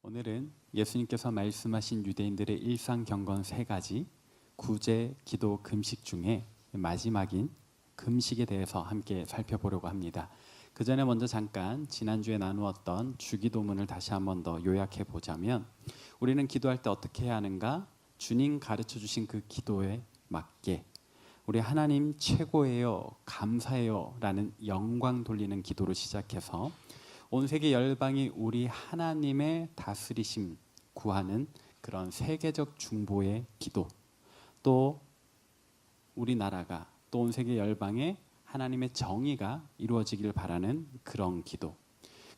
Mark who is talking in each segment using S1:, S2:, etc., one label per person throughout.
S1: 오늘은 예수님께서 말씀하신 유대인들의 일상 경건 세 가지 구제, 기도, 금식 중에 마지막인 금식에 대해서 함께 살펴보려고 합니다. 그 전에 먼저 잠깐 지난주에 나누었던 주기도문을 다시 한번 더 요약해 보자면, 우리는 기도할 때 어떻게 해야 하는가? 주님 가르쳐 주신 그 기도에 맞게 우리 하나님 최고예요, 감사해요 라는 영광 돌리는 기도로 시작해서 온 세계 열방이 우리 하나님의 다스리심 구하는 그런 세계적 중보의 기도, 또 우리나라가 또 온 세계 열방에 하나님의 정의가 이루어지길 바라는 그런 기도,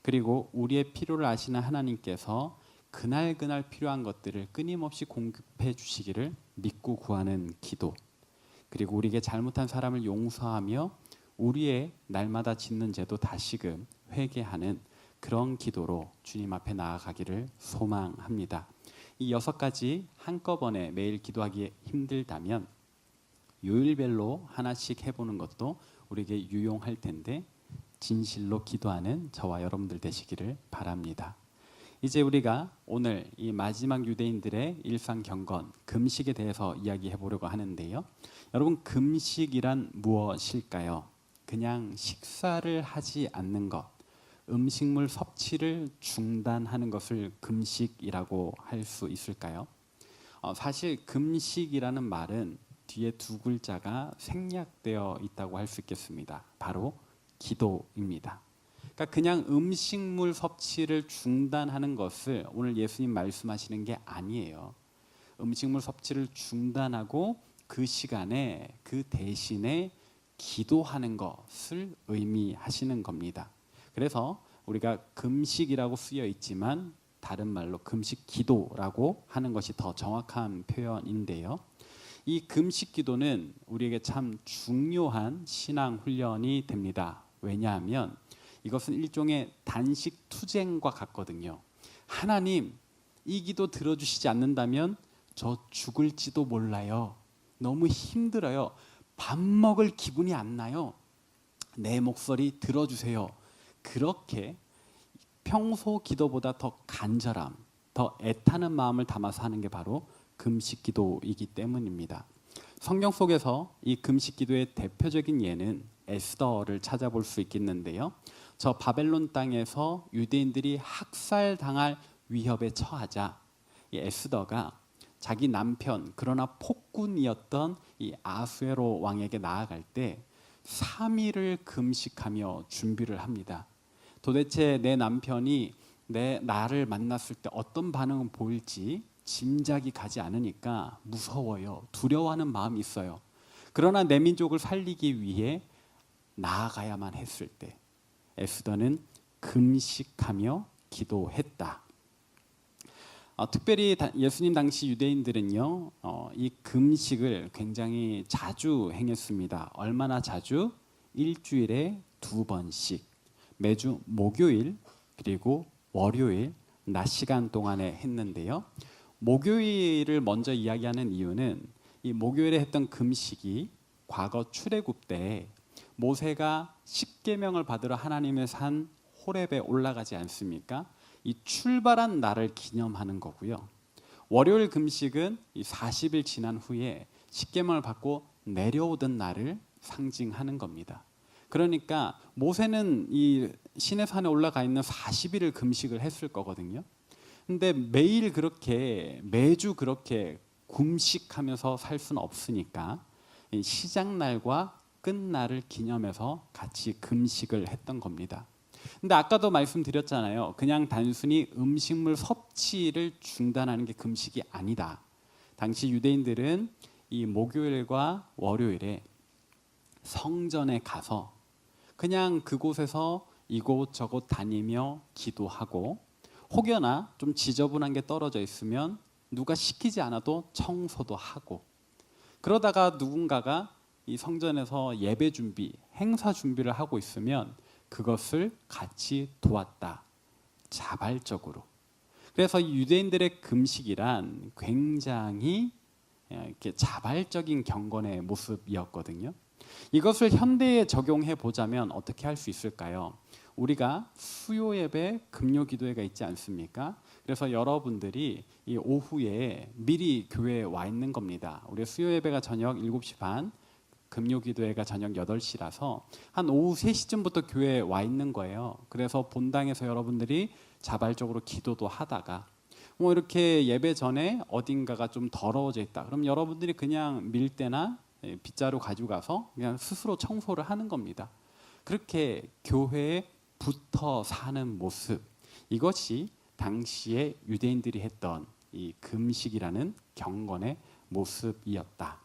S1: 그리고 우리의 필요를 아시는 하나님께서 그날 필요한 것들을 끊임없이 공급해 주시기를 믿고 구하는 기도, 그리고 우리에게 잘못한 사람을 용서하며 우리의 날마다 짓는 죄도 다시금 회개하는 그런 기도로 주님 앞에 나아가기를 소망합니다. 이 6가지 한꺼번에 매일 기도하기 힘들다면 요일별로 하나씩 해보는 것도 우리에게 유용할 텐데, 진실로 기도하는 저와 여러분들 되시기를 바랍니다. 이제 우리가 오늘 이 마지막 유대인들의 일상 경건 금식에 대해서 이야기해 보려고 하는데요. 여러분, 금식이란 무엇일까요? 그냥 식사를 하지 않는 것, 음식물 섭취를 중단하는 것을 금식이라고 할 수 있을까요? 사실 금식이라는 말은 뒤에 두 글자가 생략되어 있다고 할 수 있겠습니다. 바로 기도입니다. 그러니까 그냥 음식물 섭취를 중단하는 것을 오늘 예수님 말씀하시는 게 아니에요. 음식물 섭취를 중단하고 그 시간에 그 대신에 기도하는 것을 의미하시는 겁니다. 그래서 우리가 금식이라고 쓰여 있지만 다른 말로 금식 기도라고 하는 것이 더 정확한 표현인데요. 이 금식 기도는 우리에게 참 중요한 신앙 훈련이 됩니다. 왜냐하면 이것은 일종의 단식 투쟁과 같거든요. 하나님, 이 기도 들어주시지 않는다면 저 죽을지도 몰라요. 너무 힘들어요. 밥 먹을 기분이 안 나요. 내 목소리 들어주세요. 그렇게 평소 기도보다 더 간절함, 더 애타는 마음을 담아서 하는 게 바로 금식 기도이기 때문입니다. 성경 속에서 이 금식 기도의 대표적인 예는 에스더를 찾아볼 수 있겠는데요. 저 바벨론 땅에서 유대인들이 학살당할 위협에 처하자 이 에스더가 자기 남편, 그러나 폭군이었던 이 아수에로 왕에게 나아갈 때 3일을 금식하며 준비를 합니다. 도대체 내 남편이 나를 만났을 때 어떤 반응을 보일지 짐작이 가지 않으니까 무서워요. 두려워하는 마음이 있어요. 그러나 내 민족을 살리기 위해 나아가야만 했을 때 에스더는 금식하며 기도했다. 특별히 예수님 당시 유대인들은요, 이 금식을 굉장히 자주 행했습니다. 얼마나 자주? 일주일에 2번씩, 매주 목요일 그리고 월요일 낮 시간 동안에 했는데요. 목요일을 먼저 이야기하는 이유는 이 목요일에 했던 금식이 과거 출애굽 때 모세가 십계명을 받으러 하나님의 산 호렙에 올라가지 않습니까? 이 출발한 날을 기념하는 거고요. 월요일 금식은 이 40일 지난 후에 십계명을 받고 내려오던 날을 상징하는 겁니다. 그러니까 모세는 이 시내 산에 올라가 있는 40일을 금식을 했을 거거든요. 근데 매일 그렇게 매주 그렇게 금식하면서 살 수는 없으니까 시작날과 끝날을 기념해서 같이 금식을 했던 겁니다. 근데 아까도 말씀드렸잖아요. 그냥 단순히 음식물 섭취를 중단하는 게 금식이 아니다. 당시 유대인들은 이 목요일과 월요일에 성전에 가서 그냥 그곳에서 이곳저곳 다니며 기도하고, 혹여나 좀 지저분한 게 떨어져 있으면 누가 시키지 않아도 청소도 하고, 그러다가 누군가가 이 성전에서 예배 준비, 행사 준비를 하고 있으면 그것을 같이 도왔다. 자발적으로. 그래서 유대인들의 금식이란 굉장히 이렇게 자발적인 경건의 모습이었거든요. 이것을 현대에 적용해 보자면 어떻게 할 수 있을까요? 우리가 수요 예배, 금요 기도회가 있지 않습니까? 그래서 여러분들이 이 오후에 미리 교회에 와 있는 겁니다. 우리 수요 예배가 저녁 7시 반, 금요 기도회가 저녁 8시라서 한 오후 3시쯤부터 교회에 와 있는 거예요. 그래서 본당에서 여러분들이 자발적으로 기도도 하다가 뭐 이렇게 예배 전에 어딘가가 좀 더러워져 있다. 그럼 여러분들이 그냥 밀대나 빗자루 가지고 가서 그냥 스스로 청소를 하는 겁니다. 그렇게 교회에 붙어 사는 모습, 이것이 당시에 유대인들이 했던 이 금식이라는 경건의 모습이었다.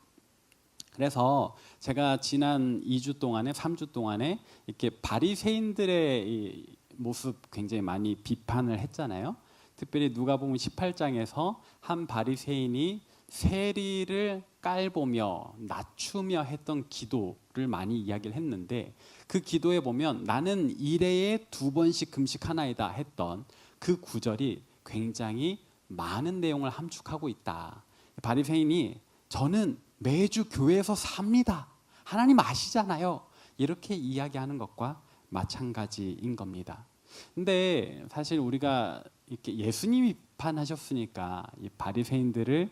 S1: 그래서 제가 지난 2주 동안에 3주 동안에 이렇게 바리새인들의 이 모습 굉장히 많이 비판을 했잖아요. 특별히 누가복음 18장에서 한 바리새인이 세리를 깔보며 낮추며 했던 기도를 많이 이야기를 했는데, 그 기도에 보면 나는 일회에 2번씩 금식하나이다 했던 그 구절이 굉장히 많은 내용을 함축하고 있다. 바리새인이 저는 매주 교회에서 삽니다. 하나님 아시잖아요. 이렇게 이야기하는 것과 마찬가지인 겁니다. 근데 사실 우리가 이렇게 예수님이 비판하셨으니까 이 바리새인들을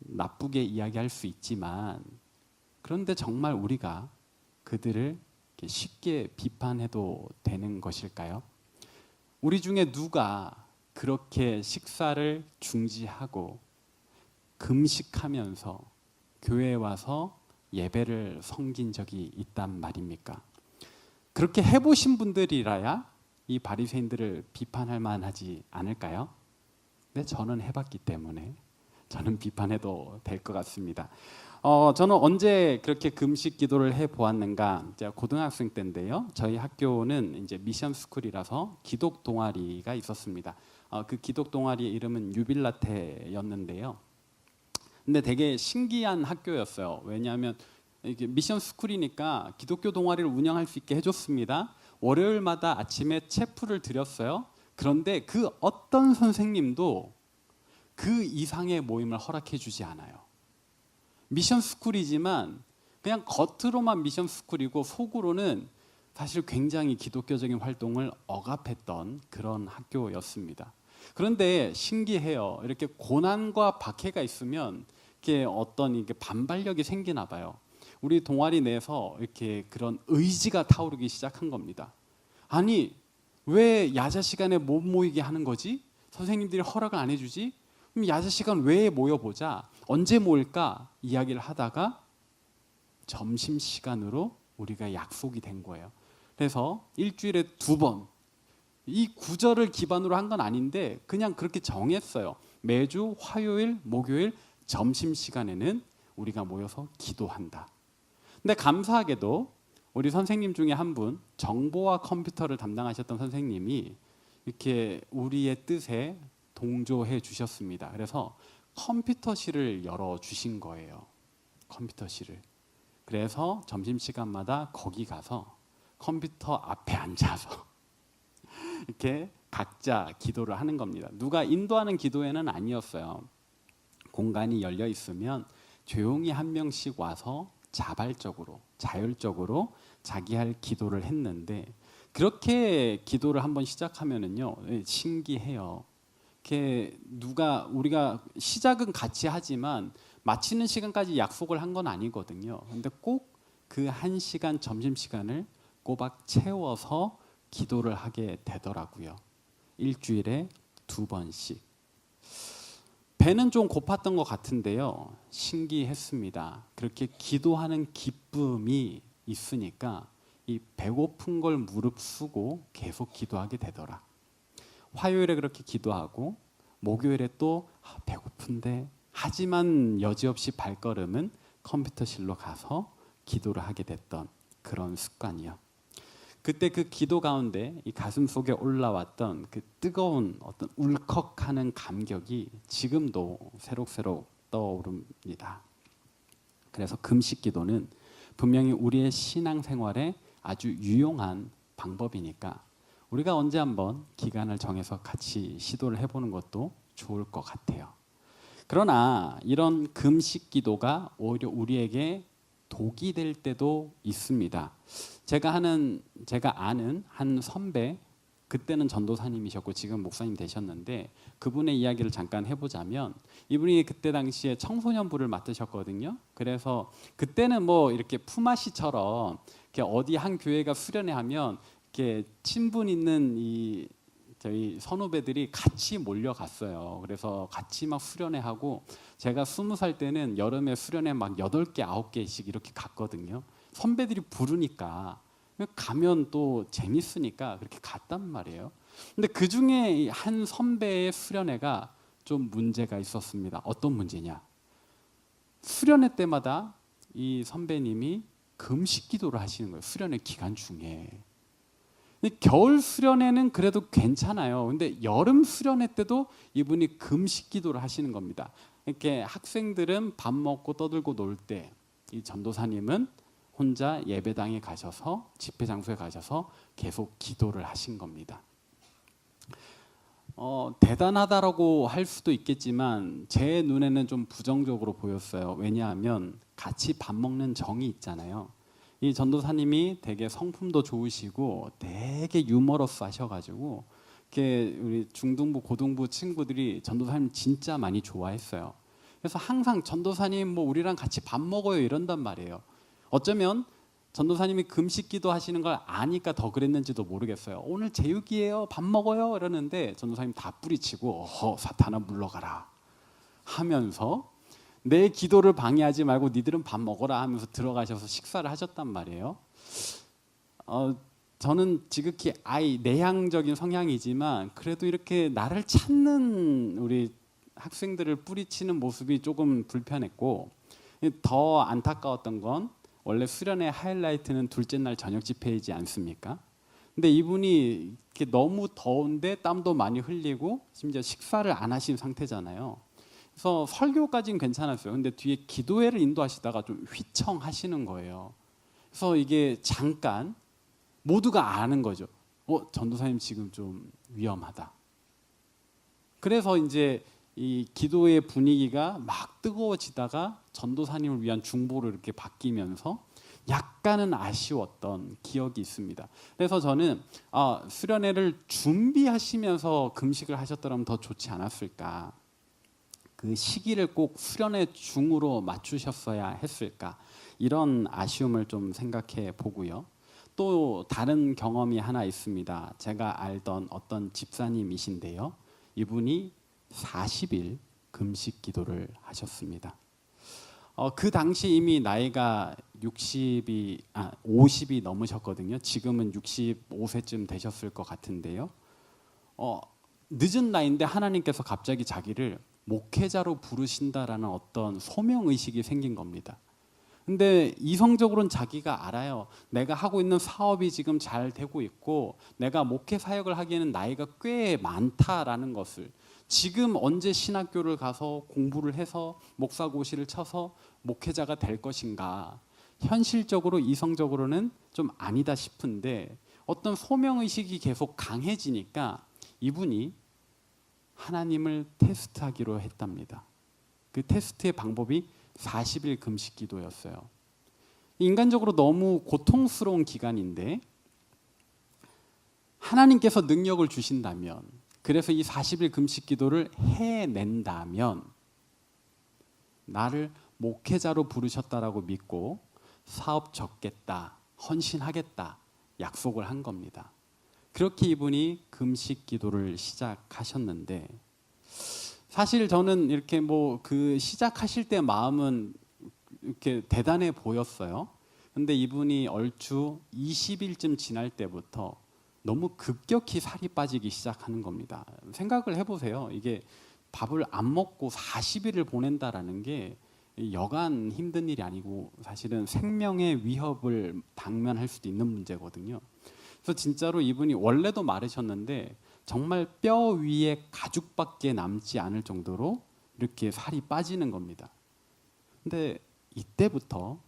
S1: 나쁘게 이야기할 수 있지만, 그런데 정말 우리가 그들을 쉽게 비판해도 되는 것일까요? 우리 중에 누가 그렇게 식사를 중지하고 금식하면서 교회에 와서 예배를 섬긴 적이 있단 말입니까? 그렇게 해보신 분들이라야 이 바리새인들을 비판할 만하지 않을까요? 네, 저는 해봤기 때문에 저는 비판해도 될 것 같습니다. 저는 언제 그렇게 금식 기도를 해 보았는가? 제가 고등학생 때인데요. 저희 학교는 이제 미션 스쿨이라서 기독 동아리가 있었습니다. 그 기독 동아리의 이름은 유빌라테였는데요. 근데 되게 신기한 학교였어요. 왜냐하면 이게 미션 스쿨이니까 기독교 동아리를 운영할 수 있게 해줬습니다. 월요일마다 아침에 체프를 드렸어요. 그런데 그 어떤 선생님도 그 이상의 모임을 허락해 주지 않아요. 미션 스쿨이지만 그냥 겉으로만 미션 스쿨이고 속으로는 사실 굉장히 기독교적인 활동을 억압했던 그런 학교였습니다. 그런데 신기해요. 이렇게 고난과 박해가 있으면 이렇게 어떤 이게 반발력이 생기나 봐요. 우리 동아리 내에서 이렇게 그런 의지가 타오르기 시작한 겁니다. 아니, 왜 야자 시간에 못 모이게 하는 거지? 선생님들이 허락을 안 해주지? 그럼 야자 시간 왜 모여보자? 언제 모일까? 이야기를 하다가 점심시간으로 우리가 약속이 된 거예요. 그래서 일주일에 2번, 이 구절을 기반으로 한 건 아닌데 그냥 그렇게 정했어요. 매주 화요일, 목요일 점심시간에는 우리가 모여서 기도한다. 근데 감사하게도 우리 선생님 중에 한 분, 정보와 컴퓨터를 담당하셨던 선생님이 이렇게 우리의 뜻에 동조해 주셨습니다. 그래서 컴퓨터실을 열어주신 거예요. 컴퓨터실을. 그래서 점심시간마다 거기 가서 컴퓨터 앞에 앉아서 이렇게 각자 기도를 하는 겁니다. 누가 인도하는 기도회는 아니었어요. 공간이 열려 있으면 조용히 한 명씩 와서 자발적으로, 자율적으로 자기 할 기도를 했는데, 그렇게 기도를 한번 시작하면은요, 신기해요. 이렇게 우리가 시작은 같이 하지만 마치는 시간까지 약속을 한 건 아니거든요. 근데 꼭 그 1시간 점심시간을 꼬박 채워서 기도를 하게 되더라고요. 일주일에 2번씩. 배는 좀 고팠던 것 같은데요. 신기했습니다. 그렇게 기도하는 기쁨이 있으니까 이 배고픈 걸 무릅쓰고 계속 기도하게 되더라. 화요일에 그렇게 기도하고 목요일에 또 배고픈데, 하지만 여지없이 발걸음은 컴퓨터실로 가서 기도를 하게 됐던 그런 습관이요. 그때 그 기도 가운데 이 가슴 속에 올라왔던 그 뜨거운 어떤 울컥하는 감격이 지금도 새록새록 떠오릅니다. 그래서 금식 기도는 분명히 우리의 신앙생활에 아주 유용한 방법이니까 우리가 언제 한번 기간을 정해서 같이 시도를 해보는 것도 좋을 것 같아요. 그러나 이런 금식 기도가 오히려 우리에게 독이 될 때도 있습니다. 제가 아는 한 선배, 그때는 전도사님이셨고 지금 목사님 되셨는데 그분의 이야기를 잠깐 해보자면 이분이 그때 당시에 청소년부를 맡으셨거든요. 그래서 그때는 뭐 이렇게 품앗이처럼 이렇게 어디 한 교회가 수련회 하면 이렇게 친분 있는 이 저희 선후배들이 같이 몰려갔어요. 그래서 같이 막 수련회하고 제가 20살 때는 여름에 수련회 막 8개, 9개씩 이렇게 갔거든요. 선배들이 부르니까 가면 또 재밌으니까 그렇게 갔단 말이에요. 근데 그 중에 한 선배의 수련회가 좀 문제가 있었습니다. 어떤 문제냐? 수련회 때마다 이 선배님이 금식 기도를 하시는 거예요. 수련회 기간 중에. 겨울 수련회는 그래도 괜찮아요. 근데 여름 수련회 때도 이분이 금식 기도를 하시는 겁니다. 이렇게 학생들은 밥 먹고 떠들고 놀 때 이 전도사님은 혼자 예배당에 가셔서 집회 장소에 가셔서 계속 기도를 하신 겁니다. 대단하다라고 할 수도 있겠지만 제 눈에는 좀 부정적으로 보였어요. 왜냐하면 같이 밥 먹는 정이 있잖아요. 이 전도사님이 되게 성품도 좋으시고 되게 유머러스 하셔가지고 이렇게 우리 중등부 고등부 친구들이 전도사님 진짜 많이 좋아했어요. 그래서 항상 전도사님 뭐 우리랑 같이 밥 먹어요 이런단 말이에요. 어쩌면 전도사님이 금식기도 하시는 걸 아니까 더 그랬는지도 모르겠어요. 오늘 제육이에요, 밥 먹어요 이러는데 전도사님 다 뿌리치고 사탄아 물러가라 하면서 내 기도를 방해하지 말고 니들은 밥 먹어라 하면서 들어가셔서 식사를 하셨단 말이에요. 저는 지극히 내향적인 성향이지만 그래도 이렇게 나를 찾는 우리 학생들을 뿌리치는 모습이 조금 불편했고, 더 안타까웠던 건 원래 수련회 하이라이트는 둘째 날 저녁 집회이지 않습니까? 근데 이분이 이렇게 너무 더운데 땀도 많이 흘리고 심지어 식사를 안 하신 상태잖아요. 그래서 설교까지는 괜찮았어요. 근데 뒤에 기도회를 인도하시다가 좀 휘청하시는 거예요. 그래서 이게 잠깐 모두가 아는 거죠. 전도사님 지금 좀 위험하다. 그래서 이제 이 기도의 분위기가 막 뜨거워지다가 전도사님을 위한 중보로 이렇게 바뀌면서 약간은 아쉬웠던 기억이 있습니다. 그래서 저는 수련회를 준비하시면서 금식을 하셨더라면 더 좋지 않았을까. 그 시기를 꼭 수련회 중으로 맞추셨어야 했을까. 이런 아쉬움을 좀 생각해 보고요. 또 다른 경험이 하나 있습니다. 제가 알던 어떤 집사님이신데요. 이분이 40일 금식 기도를 하셨습니다. 그 당시 이미 나이가 50이 넘으셨거든요. 지금은 65세쯤 되셨을 것 같은데요. 늦은 나이인데 하나님께서 갑자기 자기를 목회자로 부르신다라는 어떤 소명의식이 생긴 겁니다. 근데 이성적으로는 자기가 알아요. 내가 하고 있는 사업이 지금 잘 되고 있고 내가 목회 사역을 하기에는 나이가 꽤 많다라는 것을, 지금 언제 신학교를 가서 공부를 해서 목사고시를 쳐서 목회자가 될 것인가, 현실적으로 이성적으로는 좀 아니다 싶은데 어떤 소명의식이 계속 강해지니까 이분이 하나님을 테스트하기로 했답니다. 그 테스트의 방법이 40일 금식 기도였어요. 인간적으로 너무 고통스러운 기간인데 하나님께서 능력을 주신다면, 그래서 이 40일 금식 기도를 해낸다면 나를 목회자로 부르셨다라고 믿고 사업 접겠다, 헌신하겠다 약속을 한 겁니다. 그렇게 이분이 금식 기도를 시작하셨는데, 사실 저는 이렇게 그 시작하실 때 마음은 이렇게 대단해 보였어요. 근데 이분이 얼추 20일쯤 지날 때부터 너무 급격히 살이 빠지기 시작하는 겁니다. 생각을 해보세요. 이게 밥을 안 먹고 40일을 보낸다라는 게 여간 힘든 일이 아니고 사실은 생명의 위협을 당면할 수도 있는 문제거든요. 그래서 진짜로 이분이 원래도 마르셨는데 정말 뼈 위에 가죽밖에 남지 않을 정도로 이렇게 살이 빠지는 겁니다. 근데 이때부터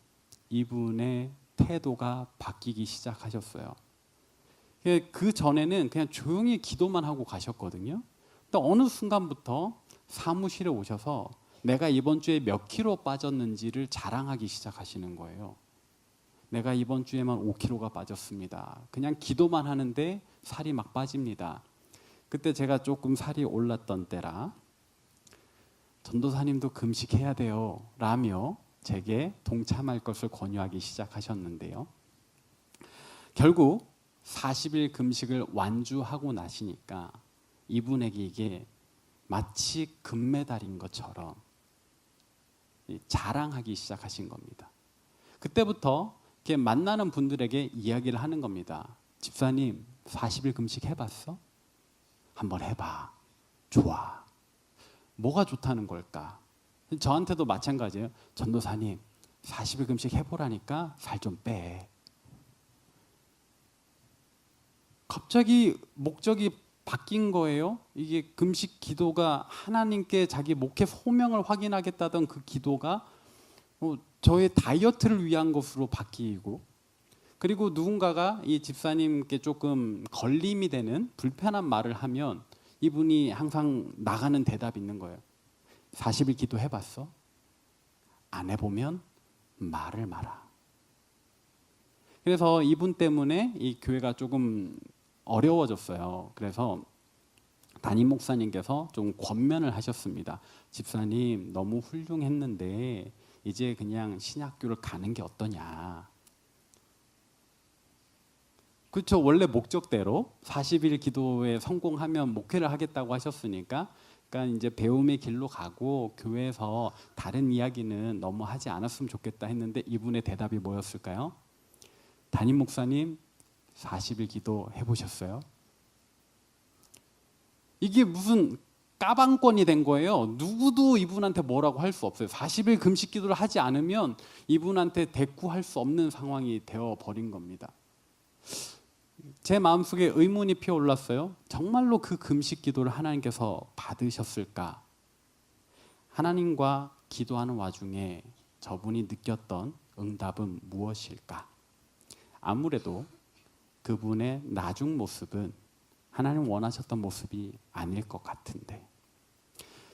S1: 이분의 태도가 바뀌기 시작하셨어요. 그 전에는 그냥 조용히 기도만 하고 가셨거든요. 근데 어느 순간부터 사무실에 오셔서 내가 이번 주에 몇 킬로 빠졌는지를 자랑하기 시작하시는 거예요. 내가 이번 주에만 5kg가 빠졌습니다. 그냥 기도만 하는데 살이 막 빠집니다. 그때 제가 조금 살이 올랐던 때라 전도사님도 금식해야 돼요 라며 제게 동참할 것을 권유하기 시작하셨는데요. 결국 40일 금식을 완주하고 나시니까 이분에게 이게 마치 금메달인 것처럼 자랑하기 시작하신 겁니다. 그때부터 이렇게 만나는 분들에게 이야기를 하는 겁니다. 집사님 40일 금식 해봤어? 한번 해봐. 좋아. 뭐가 좋다는 걸까? 저한테도 마찬가지예요. 전도사님 40일 금식 해보라니까 살 좀 빼. 갑자기 목적이 바뀐 거예요. 이게 금식 기도가 하나님께 자기 목회 소명을 확인하겠다던 그 기도가 저의 다이어트를 위한 것으로 바뀌고, 그리고 누군가가 이 집사님께 조금 걸림이 되는 불편한 말을 하면 이분이 항상 나가는 대답이 있는 거예요. 40일 기도 해봤어? 안 해보면 말을 마라. 그래서 이분 때문에 이 교회가 조금 어려워졌어요. 그래서 담임 목사님께서 좀 권면을 하셨습니다. 집사님 너무 훌륭했는데 이제 그냥 신학교를 가는 게 어떠냐. 그렇죠. 원래 목적대로 40일 기도에 성공하면 목회를 하겠다고 하셨으니까, 그러니까 이제 배움의 길로 가고 교회에서 다른 이야기는 너무 하지 않았으면 좋겠다 했는데 이분의 대답이 뭐였을까요? 담임 목사님 40일 기도 해보셨어요? 이게 무슨 까방권이 된 거예요. 누구도 이분한테 뭐라고 할 수 없어요. 40일 금식 기도를 하지 않으면 이분한테 대꾸할 수 없는 상황이 되어버린 겁니다. 제 마음속에 의문이 피어올랐어요. 정말로 그 금식 기도를 하나님께서 받으셨을까? 하나님과 기도하는 와중에 저분이 느꼈던 응답은 무엇일까? 아무래도 그분의 나중 모습은 하나님 원하셨던 모습이 아닐 것 같은데.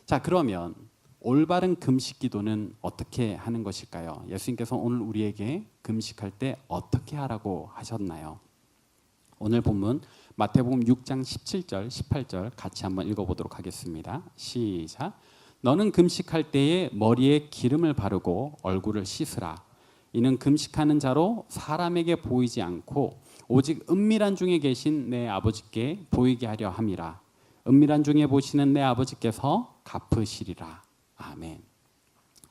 S1: 자, 그러면 올바른 금식 기도는 어떻게 하는 것일까요? 예수님께서 오늘 우리에게 금식할 때 어떻게 하라고 하셨나요? 오늘 본문 마태복음 6장 17절 18절 같이 한번 읽어보도록 하겠습니다. 시작. 너는 금식할 때에 머리에 기름을 바르고 얼굴을 씻으라. 이는 금식하는 자로 사람에게 보이지 않고 오직 은밀한 중에 계신 내 아버지께 보이게 하려 함이라. 은밀한 중에 보시는 내 아버지께서 갚으시리라. 아멘.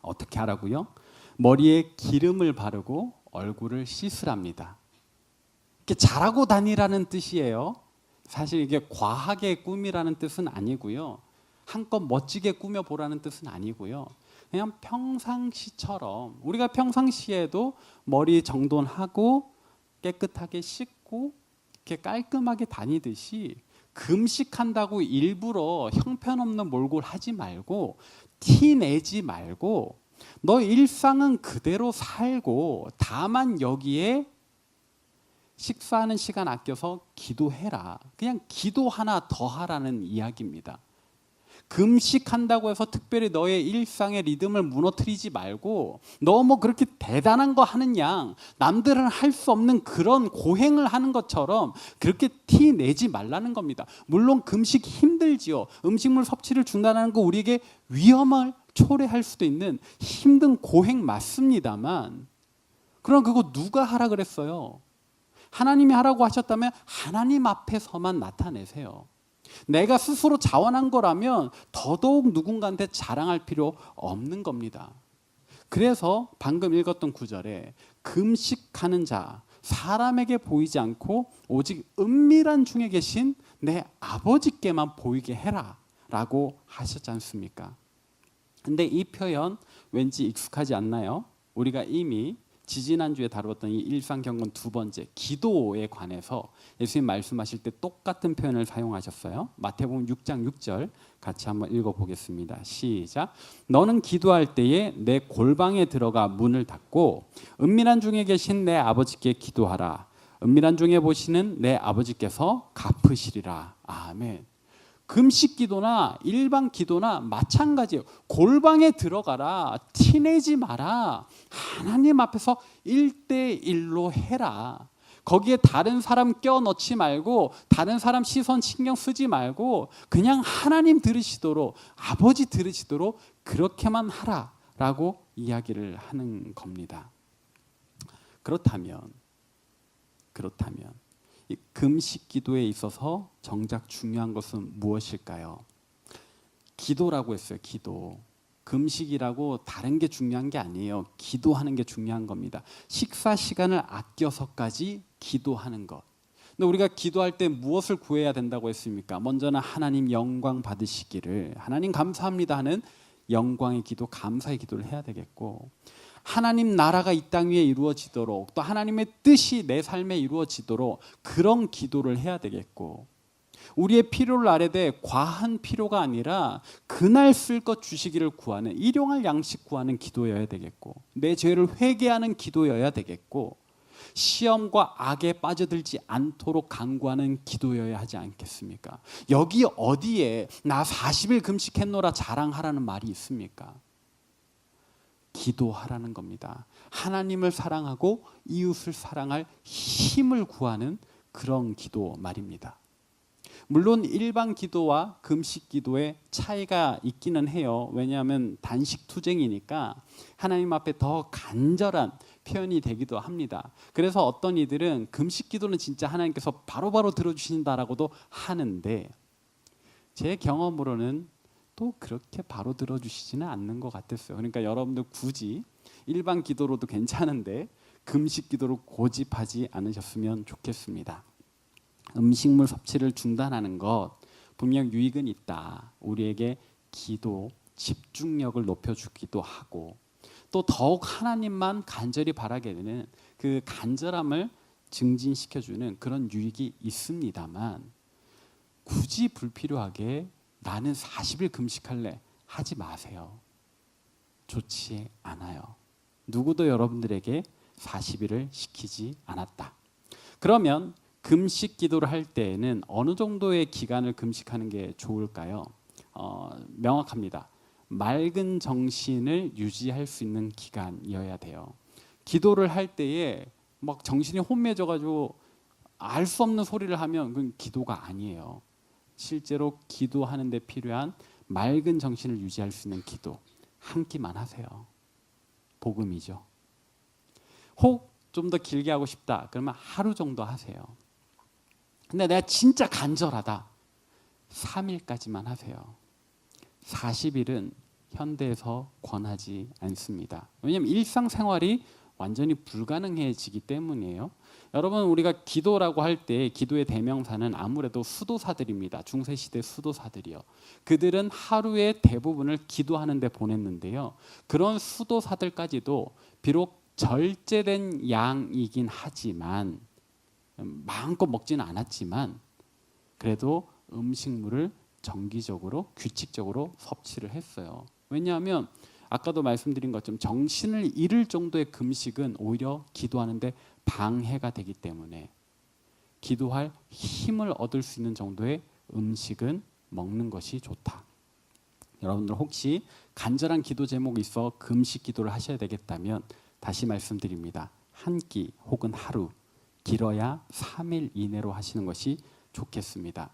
S1: 어떻게 하라고요? 머리에 기름을 바르고 얼굴을 씻으랍니다. 이렇게 잘하고 다니라는 뜻이에요. 사실 이게 과하게 꾸미라는 뜻은 아니고요. 한껏 멋지게 꾸며보라는 뜻은 아니고요. 그냥 평상시처럼 우리가 평상시에도 머리 정돈하고 깨끗하게 씻고 이렇게 깔끔하게 다니듯이 금식한다고 일부러 형편없는 몰골 하지 말고 티 내지 말고 너 일상은 그대로 살고 다만 여기에 식사하는 시간 아껴서 기도해라. 그냥 기도 하나 더 하라는 이야기입니다. 금식한다고 해서 특별히 너의 일상의 리듬을 무너뜨리지 말고 너 뭐 그렇게 대단한 거 하는 양 남들은 할 수 없는 그런 고행을 하는 것처럼 그렇게 티 내지 말라는 겁니다. 물론 금식 힘들지요. 음식물 섭취를 중단하는 거 우리에게 위험을 초래할 수도 있는 힘든 고행 맞습니다만, 그럼 그거 누가 하라 그랬어요? 하나님이 하라고 하셨다면 하나님 앞에서만 나타내세요. 내가 스스로 자원한 거라면 더더욱 누군가한테 자랑할 필요 없는 겁니다. 그래서 방금 읽었던 구절에 금식하는 자, 사람에게 보이지 않고 오직 은밀한 중에 계신 내 아버지께만 보이게 해라 라고 하셨지 않습니까? 근데 이 표현 왠지 익숙하지 않나요? 우리가 이미 지지난주에 다루었던 이 일상경건 두 번째 기도에 관해서 예수님 말씀하실 때 똑같은 표현을 사용하셨어요. 마태복음 6장 6절 같이 한번 읽어보겠습니다. 시작. 너는 기도할 때에 내 골방에 들어가 문을 닫고 은밀한 중에 계신 내 아버지께 기도하라. 은밀한 중에 보시는 내 아버지께서 갚으시리라. 아멘. 금식 기도나 일반 기도나 마찬가지예요. 골방에 들어가라. 티내지 마라. 하나님 앞에서 1대1로 해라. 거기에 다른 사람 껴넣지 말고 다른 사람 시선 신경 쓰지 말고 그냥 하나님 들으시도록, 아버지 들으시도록 그렇게만 하라라고 이야기를 하는 겁니다. 그렇다면 이 금식 기도에 있어서 정작 중요한 것은 무엇일까요? 기도라고 했어요. 기도. 금식이라고 다른 게 중요한 게 아니에요. 기도하는 게 중요한 겁니다. 식사 시간을 아껴서까지 기도하는 것. 근데 우리가 기도할 때 무엇을 구해야 된다고 했습니까? 먼저는 하나님 영광 받으시기를, 하나님 감사합니다 하는 영광의 기도, 감사의 기도를 해야 되겠고, 하나님 나라가 이 땅 위에 이루어지도록, 또 하나님의 뜻이 내 삶에 이루어지도록 그런 기도를 해야 되겠고, 우리의 필요를 아뢰되 과한 필요가 아니라 그날 쓸 것 주시기를 구하는, 일용할 양식 구하는 기도여야 되겠고, 내 죄를 회개하는 기도여야 되겠고, 시험과 악에 빠져들지 않도록 간구하는 기도여야 하지 않겠습니까? 여기 어디에 나 40일 금식했노라 자랑하라는 말이 있습니까? 기도하라는 겁니다. 하나님을 사랑하고 이웃을 사랑할 힘을 구하는 그런 기도 말입니다. 물론 일반 기도와 금식 기도에 차이가 있기는 해요. 왜냐하면 단식투쟁이니까 하나님 앞에 더 간절한 표현이 되기도 합니다. 그래서 어떤 이들은 금식 기도는 진짜 하나님께서 바로바로 들어주신다라고도 하는데, 제 경험으로는 또 그렇게 바로 들어주시지는 않는 것 같았어요. 그러니까 여러분들 굳이 일반 기도로도 괜찮은데 금식 기도로 고집하지 않으셨으면 좋겠습니다. 음식물 섭취를 중단하는 것 분명 유익은 있다. 우리에게 기도, 집중력을 높여주기도 하고, 또 더욱 하나님만 간절히 바라게 되는 그 간절함을 증진시켜주는 그런 유익이 있습니다만, 굳이 불필요하게 나는 40일 금식할래 하지 마세요. 좋지 않아요. 누구도 여러분들에게 40일을 시키지 않았다. 그러면 금식 기도를 할 때에는 어느 정도의 기간을 금식하는 게 좋을까요? 명확합니다. 맑은 정신을 유지할 수 있는 기간이어야 돼요. 기도를 할 때에 막 정신이 혼미해져가지고 알 수 없는 소리를 하면 그건 기도가 아니에요. 실제로 기도하는 데 필요한 맑은 정신을 유지할 수 있는 기도 한 끼만 하세요. 복음이죠. 혹 좀 더 길게 하고 싶다 그러면 하루 정도 하세요. 근데 내가 진짜 간절하다 3일까지만 하세요. 40일은 현대에서 권하지 않습니다. 왜냐하면 일상생활이 완전히 불가능해지기 때문이에요. 여러분, 우리가 기도라고 할 때 기도의 대명사는 아무래도 수도사들입니다. 중세시대 수도사들이요. 그들은 하루의 대부분을 기도하는 데 보냈는데요. 그런 수도사들까지도 비록 절제된 양이긴 하지만, 마음껏 먹지는 않았지만 그래도 음식물을 정기적으로 규칙적으로 섭취를 했어요. 왜냐하면 아까도 말씀드린 것처럼 정신을 잃을 정도의 금식은 오히려 기도하는데 방해가 되기 때문에 기도할 힘을 얻을 수 있는 정도의 음식은 먹는 것이 좋다. 여러분들 혹시 간절한 기도 제목이 있어 금식 기도를 하셔야 되겠다면 다시 말씀드립니다. 한 끼 혹은 하루, 길어야 3일 이내로 하시는 것이 좋겠습니다.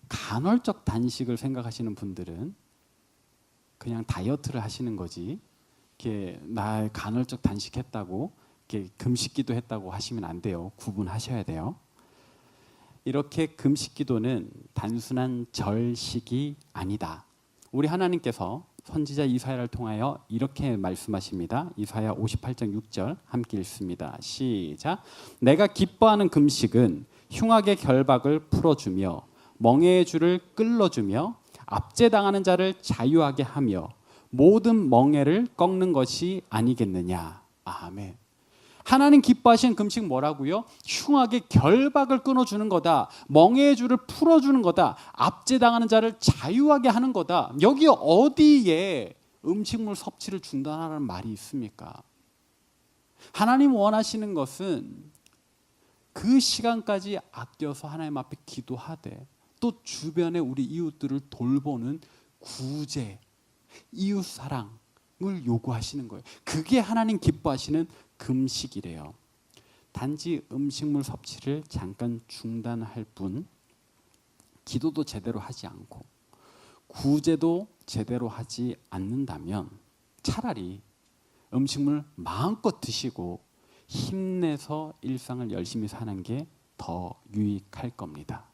S1: 간헐적 단식을 생각하시는 분들은 그냥 다이어트를 하시는 거지, 이렇게 나 간헐적 단식했다고 이렇게 금식기도 했다고 하시면 안 돼요. 구분하셔야 돼요. 이렇게 금식기도는 단순한 절식이 아니다. 우리 하나님께서 선지자 이사야를 통하여 이렇게 말씀하십니다. 이사야 58장 6절 함께 읽습니다. 시작. 내가 기뻐하는 금식은 흉악의 결박을 풀어주며 멍에의 줄을 끌어주며 압제당하는 자를 자유하게 하며 모든 멍에를 꺾는 것이 아니겠느냐. 아멘. 하나님 기뻐하시는 금식 뭐라고요? 흉악의 결박을 끊어주는 거다. 멍에의 줄을 풀어주는 거다. 압제당하는 자를 자유하게 하는 거다. 여기 어디에 음식물 섭취를 중단하라는 말이 있습니까? 하나님 원하시는 것은 그 시간까지 아껴서 하나님 앞에 기도하되 또 주변에 우리 이웃들을 돌보는 구제, 이웃 사랑을 요구하시는 거예요. 그게 하나님 기뻐하시는 금식이래요. 단지 음식물 섭취를 잠깐 중단할 뿐 기도도 제대로 하지 않고 구제도 제대로 하지 않는다면 차라리 음식물 마음껏 드시고 힘내서 일상을 열심히 사는 게 더 유익할 겁니다.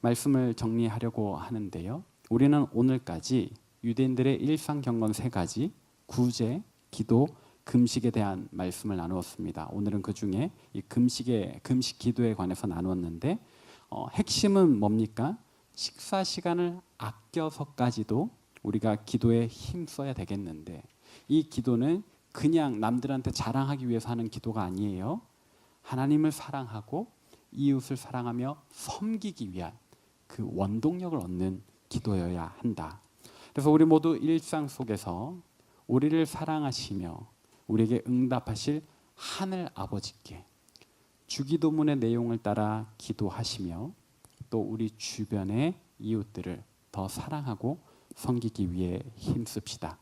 S1: 말씀을 정리하려고 하는데요. 우리는 오늘까지 유대인들의 일상 경건 3가지, 구제, 기도, 금식에 대한 말씀을 나누었습니다. 오늘은 그 중에 이 금식 기도에 관해서 나누었는데 핵심은 뭡니까? 식사 시간을 아껴서까지도 우리가 기도에 힘써야 되겠는데 이 기도는 그냥 남들한테 자랑하기 위해서 하는 기도가 아니에요. 하나님을 사랑하고 이웃을 사랑하며 섬기기 위한 그 원동력을 얻는 기도여야 한다. 그래서 우리 모두 일상 속에서 우리를 사랑하시며 우리에게 응답하실 하늘 아버지께 주기도문의 내용을 따라 기도하시며 또 우리 주변의 이웃들을 더 사랑하고 섬기기 위해 힘씁시다.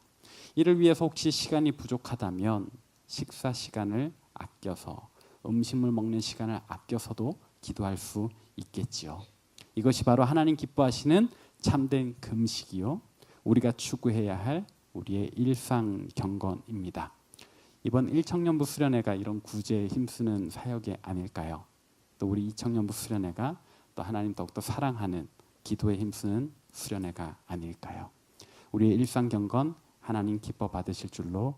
S1: 이를 위해서 혹시 시간이 부족하다면 식사 시간을 아껴서 음식물 먹는 시간을 아껴서도 기도할 수 있겠지요. 이것이 바로 하나님 기뻐하시는 참된 금식이요 우리가 추구해야 할 우리의 일상 경건입니다. 이번 1청년부 수련회가 이런 구제에 힘쓰는 사역이 아닐까요? 또 우리 2청년부 수련회가 또 하나님 더욱더 사랑하는 기도에 힘쓰는 수련회가 아닐까요? 우리의 일상 경건 하나님 기뻐 받으실 줄로